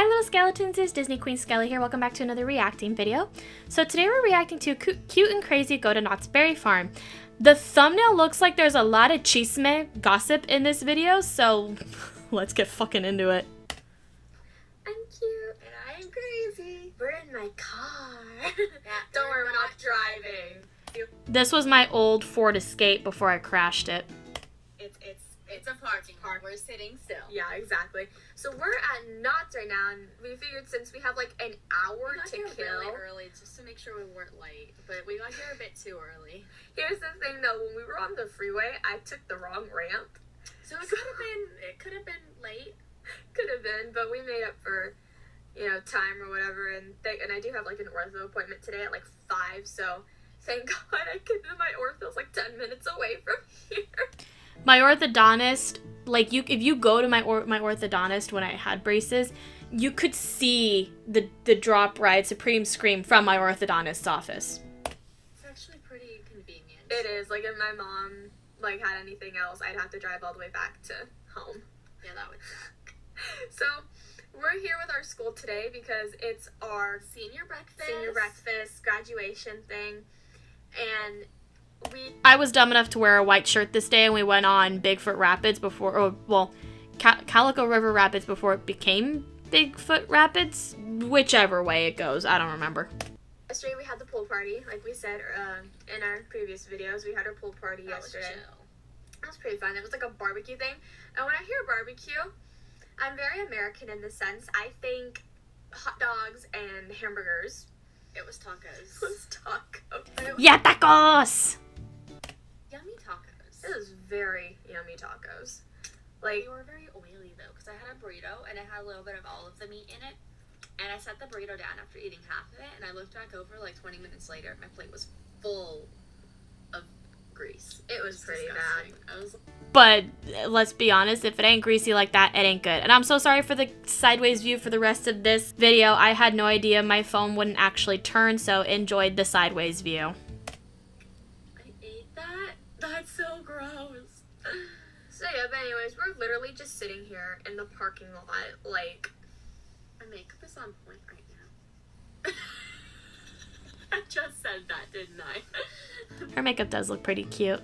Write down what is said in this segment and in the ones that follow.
Hi little skeletons, it's Disney Queen Skelly here. Welcome back to another reacting video. So today we're reacting to Cute and Crazy Go to Knott's Berry Farm. The thumbnail looks like there's a lot of chisme gossip in this video, so let's get fucking into it. I'm cute. And I'm crazy. We're in my car. Yeah, Don't worry, we're not driving. This was my old Ford Escape before I crashed it. It's a parking lot. We're sitting still. Yeah, exactly. So we're at Knott's right now, and we figured since we have like an hour to kill. Really early just to make sure we weren't late, but we got here a bit too early. Here's the thing though, when we were on the freeway, I took the wrong ramp. So it could have been late. Could have been, but we made up for, time or whatever. And I do have like an ortho appointment today at like 5. So thank God I could do my ortho's like 10 minutes away from here. My orthodontist, like if you go to my orthodontist when I had braces, you could see the drop ride Supreme Scream from my orthodontist's office. It's actually pretty convenient. It is. Like if my mom had anything else, I'd have to drive all the way back to home. Yeah, that would suck. So we're here with our school today because it's our senior breakfast, graduation thing, and I was dumb enough to wear a white shirt this day, and we went on Bigfoot Rapids Calico River Rapids before it became Bigfoot Rapids. Whichever way it goes, I don't remember. Yesterday we had the pool party, like we said in our previous videos. We had our pool party yesterday. That was pretty fun. It was like a barbecue thing. And when I hear barbecue, I'm very American in the sense I think hot dogs and hamburgers. It was tacos. It was tacos. Yeah, tacos! Yummy tacos. It was very yummy tacos. They were very oily though, because I had a burrito and it had a little bit of all of the meat in it. And I set the burrito down after eating half of it, and I looked back over like 20 minutes later. My plate was full of grease. It was pretty bad. But let's be honest, if it ain't greasy like that, it ain't good. And I'm so sorry for the sideways view for the rest of this video. I had no idea my phone wouldn't actually turn, so enjoyed the sideways view. I ate that? That's so gross. So yeah, but anyways, we're literally just sitting here in the parking lot, Our makeup is on point right now. I just said that, didn't I? Her makeup does look pretty cute.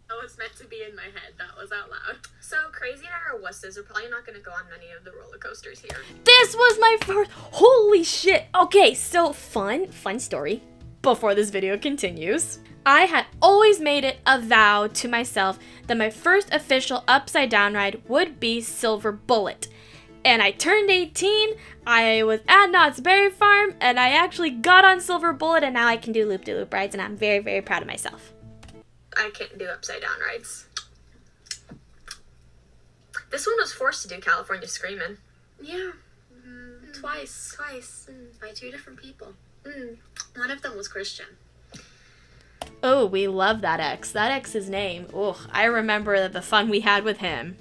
That was meant to be in my head. That was out loud. So Crazy and I are wusses. We're probably not going to go on many of the roller coasters here. This was my first... Holy shit. Okay, so fun story before this video continues. I had always made it a vow to myself that my first official upside down ride would be Silver Bullet. And I turned 18, I was at Knott's Berry Farm, and I actually got on Silver Bullet, and now I can do loop-de-loop rides, and I'm very, very proud of myself. I can't do upside down rides. This one was forced to do California Screamin'. Yeah. Twice. By 2 different people. One of them was Christian. Oh, we love that ex. That ex's name. Ugh, I remember the fun we had with him.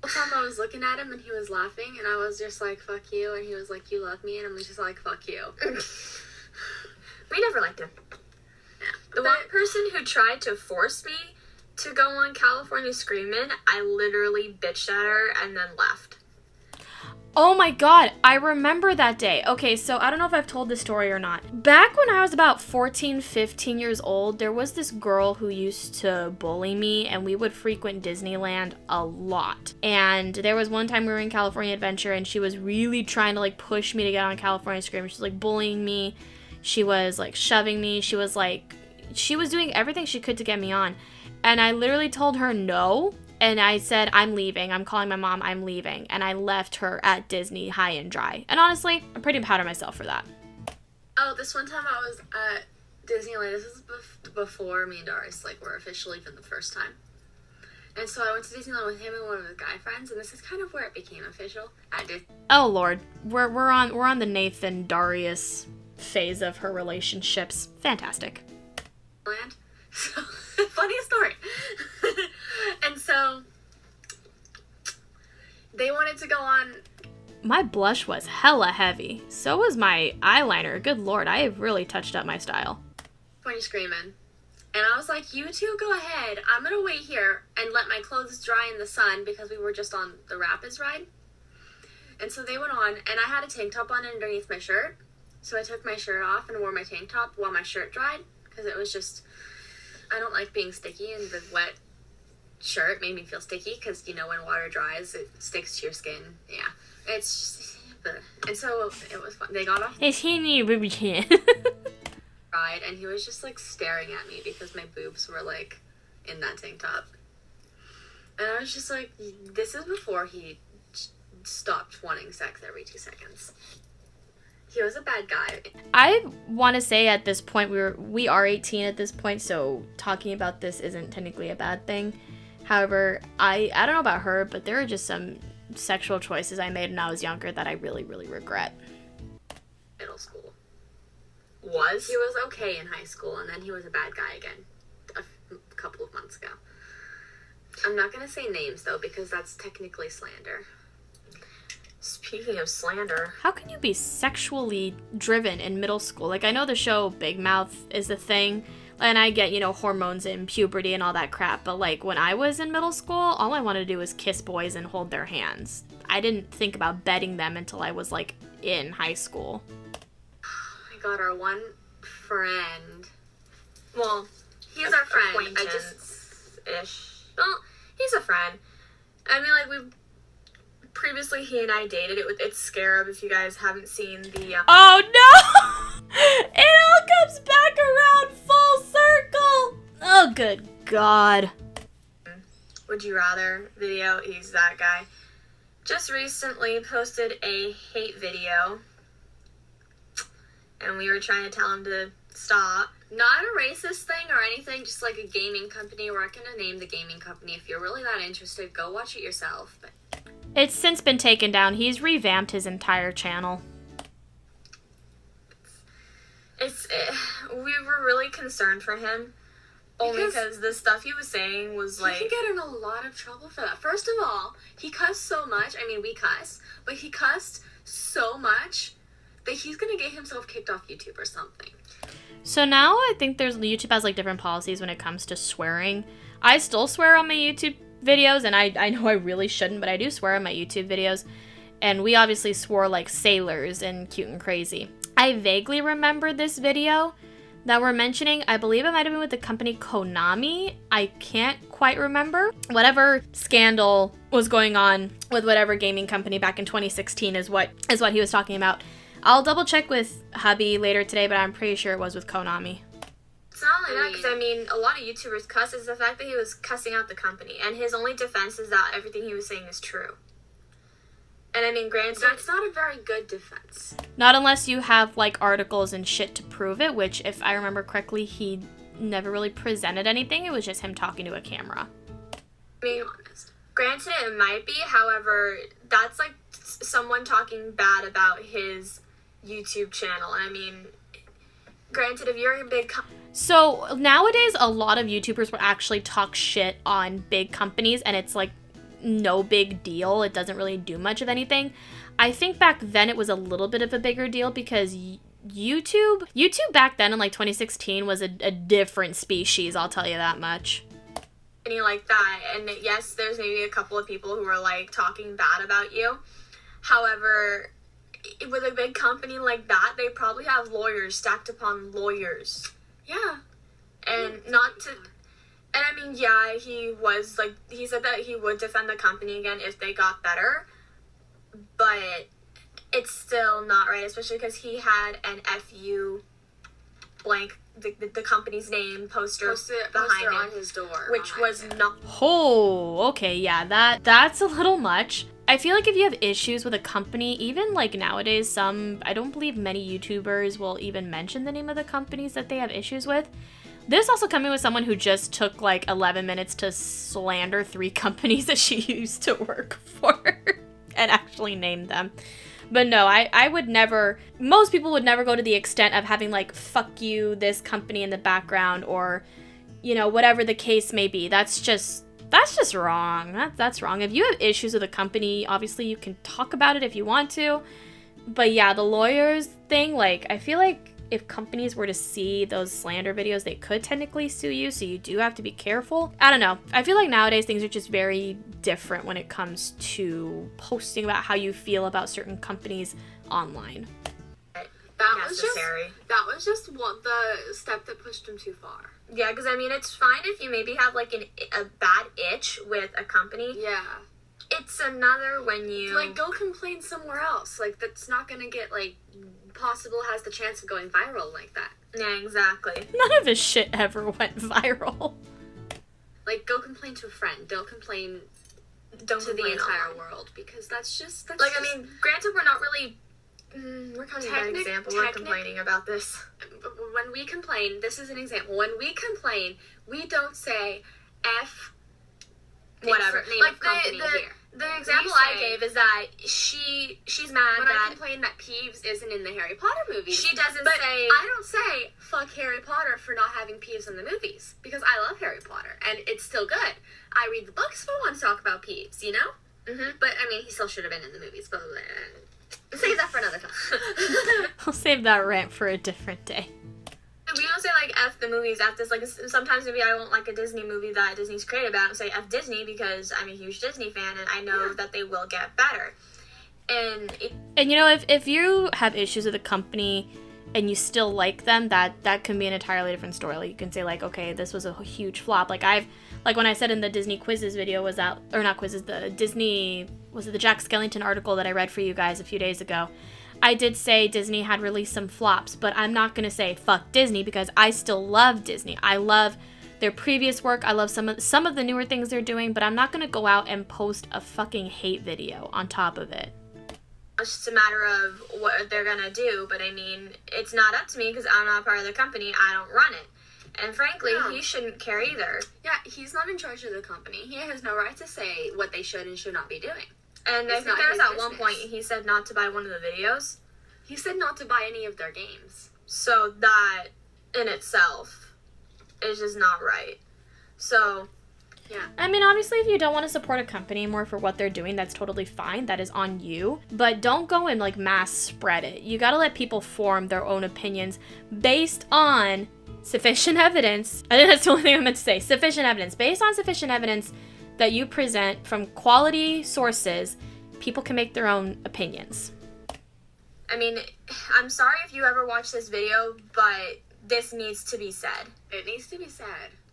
The whole time I was looking at him and he was laughing, and I was just like, fuck you, and he was like, you love me, and I'm just like, fuck you. We never liked him. Yeah. The one person who tried to force me to go on California Screamin', I literally bitched at her and then left. Oh my god, I remember that day. Okay, so I don't know if I've told this story or not. Back when I was about 14, 15 years old, there was this girl who used to bully me, and we would frequent Disneyland a lot. And there was one time we were in California Adventure, and she was really trying to push me to get on California Scream. She was bullying me. She was shoving me. She was doing everything she could to get me on. And I literally told her no. And I said, I'm leaving. I'm calling my mom. I'm leaving. And I left her at Disney high and dry. And honestly, I'm pretty proud of myself for that. Oh, this one time I was at Disneyland. This is before me and Doris were officially for the first time. And so I went to Disneyland with him and one of his guy friends, and this is kind of where it became official at Disney. Oh Lord, we're on the Nathan Darius phase of her relationships. Fantastic. Land. So, funny story. And so they wanted to go on. My blush was hella heavy. So was my eyeliner. Good Lord, I have really touched up my style. When you're screaming. And I was like, you two go ahead. I'm going to wait here and let my clothes dry in the sun because we were just on the Rapids ride. And so they went on, and I had a tank top on underneath my shirt. So I took my shirt off and wore my tank top while my shirt dried, because it was just, I don't like being sticky, and the wet shirt made me feel sticky, because, you know, when water dries, it sticks to your skin. Yeah. It's just, and so it was fun. They got off It's handy, baby can. ride, and he was just, like, staring at me because my boobs were, like, in that tank top. And I was just like, this is before he stopped wanting sex every 2 seconds. He was a bad guy. I want to say at this point we are 18 at this point, so talking about this isn't technically a bad thing. However, I don't know about her, but there are just some sexual choices I made when I was younger that I really, really regret. Middle school. He Was? was okay in high school, and then he was a bad guy again a couple of months ago. I'm not going to say names, though, because that's technically slander. Speaking of slander. How can you be sexually driven in middle school? Like, I know the show Big Mouth is a thing, and I get, you know, hormones and puberty and all that crap, but, like, when I was in middle school, all I wanted to do was kiss boys and hold their hands. I didn't think about bedding them until I was, like, in high school. I got our one friend. Well, He's our friend. Acquaintance-ish. Well, he's a friend. I mean, like, previously he and I dated. It's SKAIRUHB, if you guys haven't seen the... Oh no! It all comes back around full circle! Oh, good God. Would You Rather video. He's that guy. Just recently posted a hate video. And we were trying to tell him to stop. Not a racist thing or anything, just like a gaming company. We're not going to name the gaming company. If you're really that interested, go watch it yourself. But It's since been taken down. He's revamped his entire channel. We were really concerned for him. Only because the stuff he was saying was like... he could get in a lot of trouble for that. First of all, he cussed so much. I mean, we cuss. But he cussed so much that he's going to get himself kicked off YouTube or something. So now I think YouTube has like different policies when it comes to swearing. I still swear on my YouTube videos, and I know I really shouldn't, but I do swear on my YouTube videos. And we obviously swore like sailors and cute and crazy. I vaguely remember this video that we're mentioning. I believe it might have been with the company Konami. I can't quite remember. Whatever scandal was going on with whatever gaming company back in 2016 is what he was talking about. I'll double check with Hubby later today, but I'm pretty sure it was with Konami. It's not only that, because I mean, a lot of YouTubers cuss. Is the fact that he was cussing out the company, and his only defense is that everything he was saying is true. And I mean, granted, That's not a very good defense. Not unless you have like articles and shit to prove it, which if I remember correctly, he never really presented anything. It was just him talking to a camera. I mean, granted, it might be. However, that's like someone talking bad about his YouTube channel. I mean, granted, if you're a big So nowadays, a lot of YouTubers will actually talk shit on big companies, and it's like no big deal. It doesn't really do much of anything. I think back then it was a little bit of a bigger deal because YouTube back then in like 2016 was a different species, I'll tell you that much. Like that, and yes, there's maybe a couple of people who are like talking bad about you. However, with a big company like that, they probably have lawyers stacked upon lawyers. Yeah. And not to... And I mean, yeah, he said that he would defend the company again if they got better. But it's still not right, especially because he had an FU blank, the company's name poster behind him. on his door. Which was not... Oh, okay, yeah, that's a little much. I feel like if you have issues with a company, even like nowadays, I don't believe many YouTubers will even mention the name of the companies that they have issues with. This also coming with someone who just took like 11 minutes to slander 3 companies that she used to work for and actually name them. But no, I would never, most people would never go to the extent of having like, fuck you, this company in the background, or, you know, whatever the case may be. That's just wrong. That's wrong. If you have issues with a company, obviously you can talk about it if you want to. But yeah, the lawyers thing, like, I feel like if companies were to see those slander videos, they could technically sue you, so you do have to be careful. I don't know. I feel like nowadays things are just very different when it comes to posting about how you feel about certain companies online. That was just the step that pushed him too far. Yeah, because I mean, it's fine if you maybe have like a bad itch with a company. Yeah. It's another when you like go complain somewhere else. Like that's not gonna get like possible has the chance of going viral like that. Yeah, exactly. None of his shit ever went viral. Like go complain to a friend. Don't complain to the entire world because that's I mean, granted, we're not really. We're kind of an example. We're complaining about this. When we complain, this is an example. When we complain, we don't say F. Whatever. Like the example I gave is that she's mad when that I complain that Peeves isn't in the Harry Potter movies. She doesn't but say. I don't say fuck Harry Potter for not having Peeves in the movies because I love Harry Potter and it's still good. I read the books for one to talk about Peeves, you know. Mm-hmm. But I mean, he still should have been in the movies. But save that for another time. I'll save that rant for a different day. We don't say like F the movies, F this. Like sometimes maybe I won't like a Disney movie that Disney's created, but I don't say F Disney because I'm a huge Disney fan and I know that they will get better. And you know, if you have issues with a company and you still like them, that can be an entirely different story. Like you can say like, okay, this was a huge flop. Like when I said in the Disney quizzes video was out, or not quizzes, the Disney, was it the Jack Skellington article that I read for you guys a few days ago? I did say Disney had released some flops, but I'm not going to say fuck Disney because I still love Disney. I love their previous work. I love some of the newer things they're doing, but I'm not going to go out and post a fucking hate video on top of it. It's just a matter of what they're going to do, but I mean, it's not up to me because I'm not part of the company. I don't run it. And frankly, he shouldn't care either. Yeah, he's not in charge of the company. He has no right to say what they should and should not be doing. And I think there was at one point he said not to buy one of the videos. He said not to buy any of their games. So that in itself is just not right. So, yeah. I mean, obviously, if you don't want to support a company more for what they're doing, that's totally fine. That is on you. But don't go and like mass spread it. You gotta let people form their own opinions based on sufficient evidence. I think that's the only thing I meant to say. Sufficient evidence. Based on sufficient evidence that you present from quality sources, people can make their own opinions. I mean, I'm sorry if you ever watch this video, but this needs to be said. It needs to be said.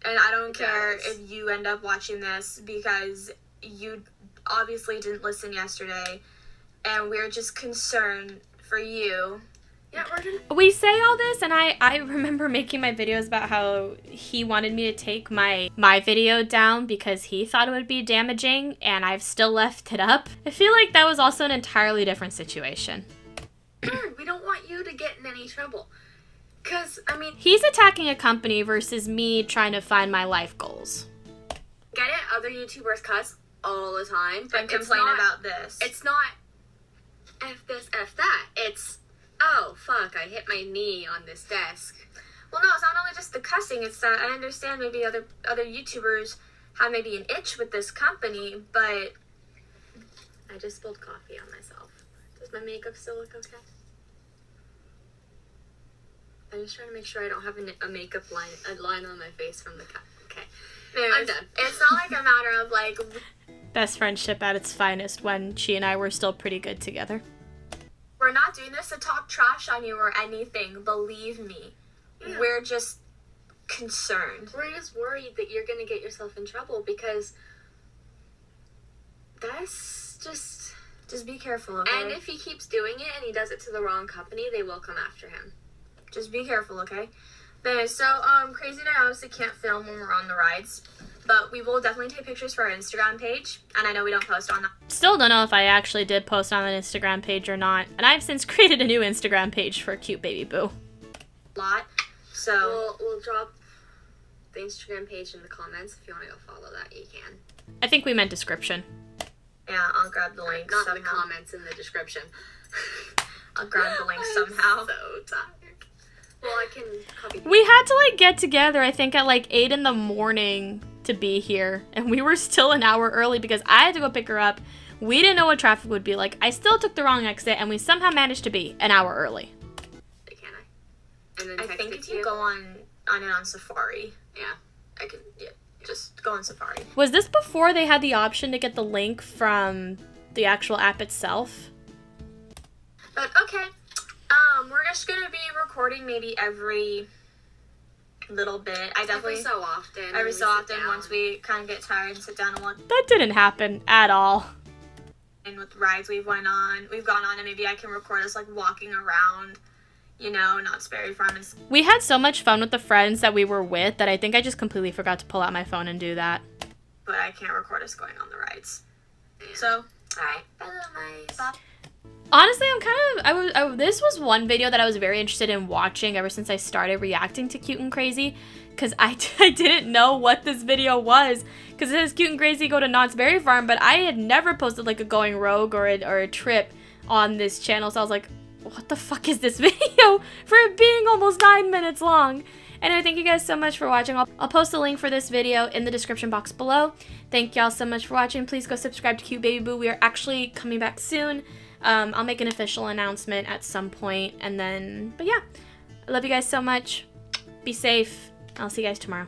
And I don't care if you end up watching this because you obviously didn't listen yesterday, and we're just concerned for you. Yeah, we say all this, and I remember making my videos about how he wanted me to take my video down because he thought it would be damaging, and I've still left it up. I feel like that was also an entirely different situation. We don't want you to get in any trouble. Because, I mean... He's attacking a company versus me trying to find my life goals. Get it? Other YouTubers cuss all the time. But complain about this. It's not F this, F that. It's... Oh, fuck, I hit my knee on this desk. Well, no, it's not only just the cussing. It's that I understand maybe other YouTubers have maybe an itch with this company, but... I just spilled coffee on myself. Does my makeup still look okay? I'm just trying to make sure I don't have a makeup line on my face from the cut. Okay. Anyways, I'm done. It's not like a matter of, like... Best friendship at its finest when she and I were still pretty good together. We're not doing this to talk trash on you or anything, believe me. Yeah. We're just concerned. We're just worried that you're going to get yourself in trouble because that's just... Just be careful, okay? And if he keeps doing it and he does it to the wrong company, they will come after him. Just be careful, okay? But so, Crazy and I obviously can't film when we're on the rides, but we will definitely take pictures for our Instagram page, and I know we don't post on that. Still don't know if I actually did post on an Instagram page or not, and I've since created a new Instagram page for Cute Baby Boo. Lot, so... We'll drop the Instagram page in the comments. If you want to go follow that, you can. I think we meant description. Yeah, I'll grab the link Not somehow. in the comments, in the description. I'll grab the link somehow. I'm so tired. Well, I can copy. We had to, like, get together, I think, at, like, 8 in the morning to be here. And we were still an hour early because I had to go pick her up. We didn't know what traffic would be like. I still took the wrong exit, and we somehow managed to be an hour early. Can and then I text think it if to you go on it on Safari, Yeah. I can, just go on Safari. Was this before they had the option to get the link from the actual app itself? But okay, we're just gonna be recording maybe every little bit. Every so often. Every so often, once we kind of get tired and sit down and watch. That didn't happen at all. And with rides we've gone on, and maybe I can record us like walking around, Knott's Berry Farm. We had so much fun with the friends that we were with that I think I just completely forgot to pull out my phone and do that. But I can't record us going on the rides. Yeah. So, alright. Bye, little mice. Bye. Honestly, this was one video that I was very interested in watching ever since I started reacting to Cute and Crazy, because I didn't know what this video was, because it says Cute and Crazy go to Knott's Berry Farm, but I had never posted like a going rogue or a trip on this channel, so I was like, what the fuck is this video for it being almost 9 minutes long? Anyway, thank you guys so much for watching. I'll post a link for this video in the description box below. Thank y'all so much for watching. Please go subscribe to Cute Baby Boo. We are actually coming back soon. I'll make an official announcement at some point, and then, but yeah, I love you guys so much. Be safe. I'll see you guys tomorrow.